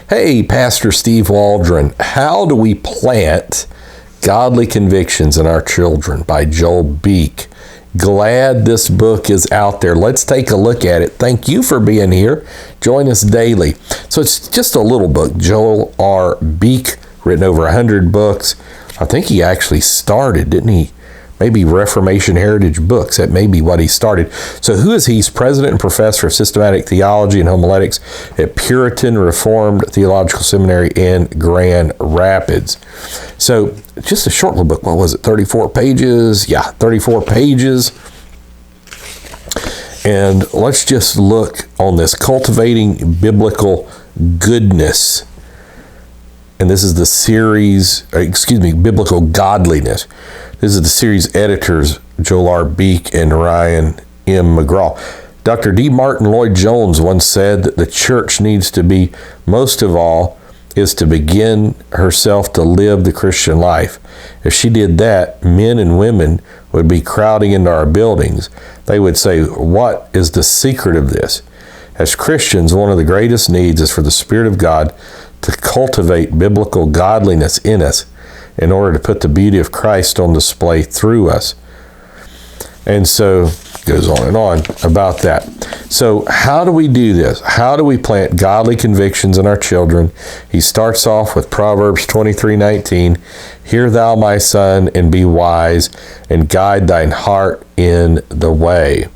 Hey, Pastor Steve Waldron. How do we plant godly convictions in our children? By Joel Beek. Glad this book is out there. Let's take a look at it. Thank you for being here. Join us daily. So it's just a little book. Joel R. Beek, written over 100 books. I think he actually started, didn't he? Maybe Reformation Heritage Books. That may be what he started. So who is he? He's president and professor of systematic theology and homiletics at Puritan Reformed Theological Seminary in Grand Rapids. So just a short little book. What was it? 34 pages? Yeah, 34 pages. And let's just look on this cultivating biblical goodness. And this is the series, biblical godliness. This is the series editors, Joel R. Beek and Ryan M. McGraw. Dr. D. Martin Lloyd-Jones once said that the church needs to be, most of all, is to begin herself to live the Christian life. If she did that, men and women would be crowding into our buildings. They would say, what is the secret of this? As Christians, one of the greatest needs is for the Spirit of God to cultivate biblical godliness in us in order to put the beauty of Christ on display through us. And so it goes on and on about that. So how do we do this? How do we plant godly convictions in our children? He starts off with Proverbs 23:19. Hear thou, my son, and be wise, and guide thine heart in the way.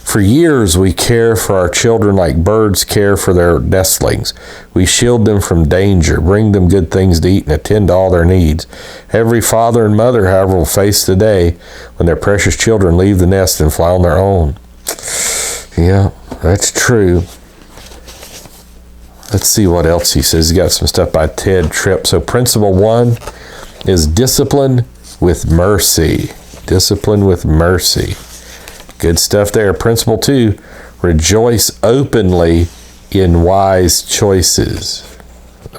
For years, we care for our children like birds care for their nestlings. We shield them from danger, bring them good things to eat, and attend to all their needs. Every father and mother, however, will face the day when their precious children leave the nest and fly on their own. Yeah, that's true. Let's see what else he says. He's got some stuff by Ted Tripp. So principle 1 is discipline with mercy. Discipline with mercy. Good stuff there. Principle 2, rejoice openly in wise choices.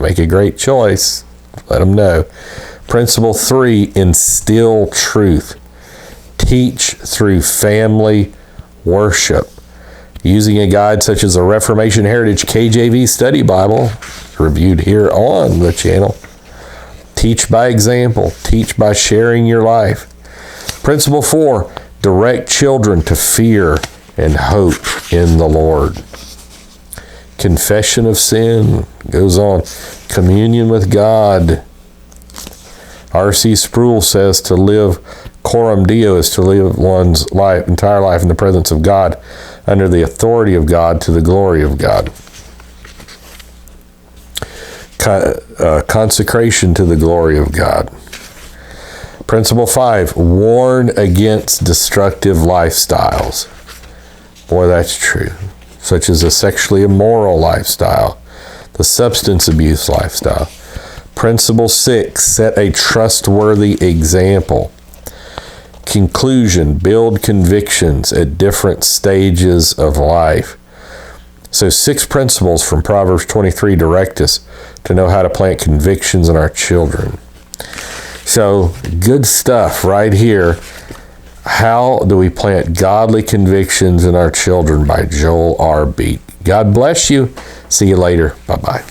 Make a great choice. Let them know. Principle 3, instill truth. Teach through family worship. Using a guide such as the Reformation Heritage KJV Study Bible, reviewed here on the channel. Teach by example. Teach by sharing your life. Principle 4, direct children to fear and hope in the Lord. Confession of sin goes on. Communion with God. R.C. Sproul says to live coram Deo is to live one's entire life in the presence of God, under the authority of God, to the glory of God. Consecration to the glory of God. Principle 5, warn against destructive lifestyles. Boy, that's true. Such as a sexually immoral lifestyle, the substance abuse lifestyle. Principle 6, set a trustworthy example. Conclusion, build convictions at different stages of life. So 6 principles from Proverbs 23 direct us to know how to plant convictions in our children. So, good stuff right here. How do we plant godly convictions in our children by Joel R. Beek. God bless you. See you later. Bye-bye.